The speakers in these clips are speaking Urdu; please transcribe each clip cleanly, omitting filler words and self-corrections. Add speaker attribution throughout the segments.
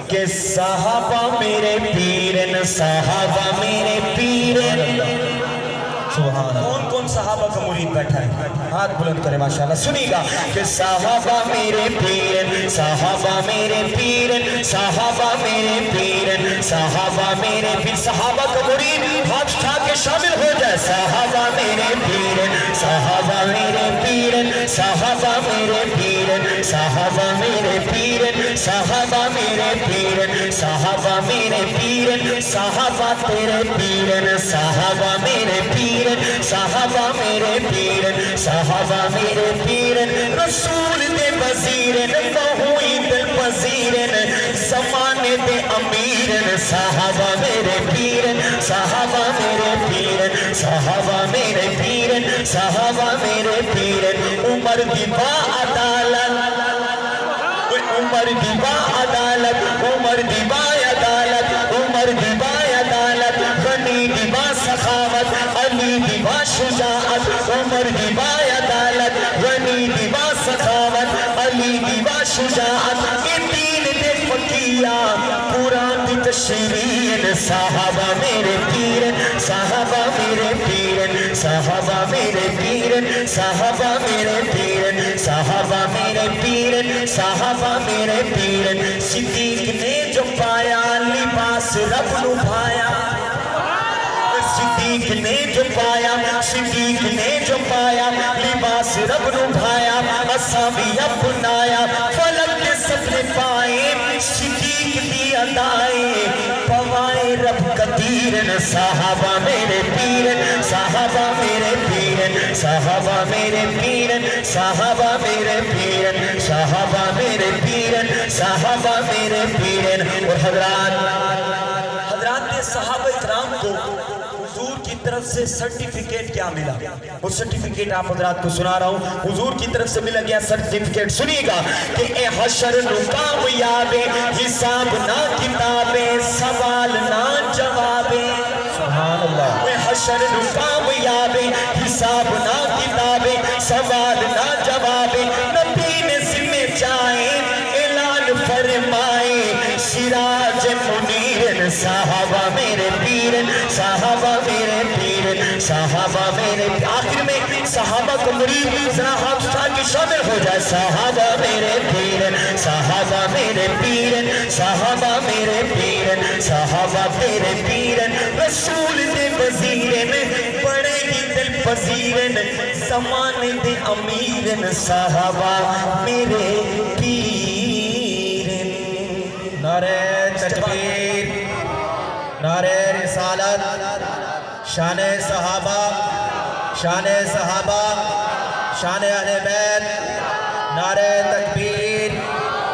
Speaker 1: کہ صحابہ میرے پیرن صحابہ میرے پیرن کون کون صحابہ کا مرید بیٹھا ہے ہاتھ بلند کرے ماشاءاللہ سنی گا کہ صحابہ میرے پیرن صحابہ میرے پیرن صحابہ میرے پیرن صحابہ میرے پیر صحابہ کا مرید ہاتھ اٹھا کے شامل ہو جائے صحابہ میرے پیرن صحابہ میرے پیرن صحابہ میرے پیرن صحابہ میرے پیرن صحابہ میرے پیرن صحابہ میرے پیرن صحابہ تیرے پیرن صحابہ میرے پیرن صحابہ میرے پیرن صحابہ میرے پیرن رسول دے وزیرن بہوئی دل پذیرن زمانے دے امیرن صحابہ میرے پیرن صحابہ میرے پیرن صحابہ میرے پیرن صحابہ میرے پیرن عمر دی با عدالت عمر دی با عدالت عمر دی با عدالت عمر دی با عدالت غنی دی با سخاوت علی دی با شجاعت عمر دی با عدالت غنی دی با سخاوت علی دی با شجاعت یہ دین دے فقیہ قرآن دی تشریعن صحابہ میرے پیرن صحابہ میرے پیرن صحابہ میرے پیرن صحابہ میرے پیرن صحابہ میرے پیرن صحابہ میرے پیرن صدیق نے جو پایا لباس رب نو بھایا صدیق نے جو پایا صدیق نے جو پایا لباس رب نو بھایا اصحابی اپنایا فلک کے سپنے پائے صدیق دی ادائے پوائے رب قدیرن صحابہ میرے پیرن صحابہ میرے پیرن صحابہ میرے پیرن صحابہ میرے پیرن صحابہ میرے پیرن صحابہ میرے پیرن اور حضرات نے صحابہ اکرام کو حضور کی طرف سے سرٹیفکیٹ کیا ملا وہ سرٹیفکیٹ آپ حضرات کو سنا رہا ہوں حضور کی طرف سے ملا گیا سرٹیفکیٹ سنیے گا کہ اے حشر نو کامیابے حساب نہ کتابے سوال نہ جوابے سبحان اللہ اے حشر نو کامیابے حساب نہ کتابے سوال نہ جوابے نبی نے ذمہ چاہے اعلان فرمائے سراج منیرن صحابہ میرے پیرن صحابہ میرے پیرن صحابہ میرے آخر میں صحابہ کو مرید ذرا ہاتھ اٹھا کے شامل ہو جائے صحابہ میرے پیرن صحابہ میرے پیرن صحابہ میرے پیرن صحابہ میرے پیرن رسول دے وزیرن بڑے ہی دل پذیرن زمانے دے امیرن صحابہ میرے پیرن
Speaker 2: نعرہ تکبیر نعرہ رسالت شان صحابہ شان صحابہ شان اہل بیت نعرہ تکبیر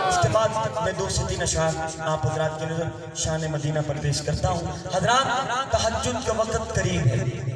Speaker 1: اس کے بعد میں 2 سے 3 اشعار آپ حضرات کے نظر شان مدینہ پر پیش کرتا ہوں حضرات تہجد کا وقت قریب ہے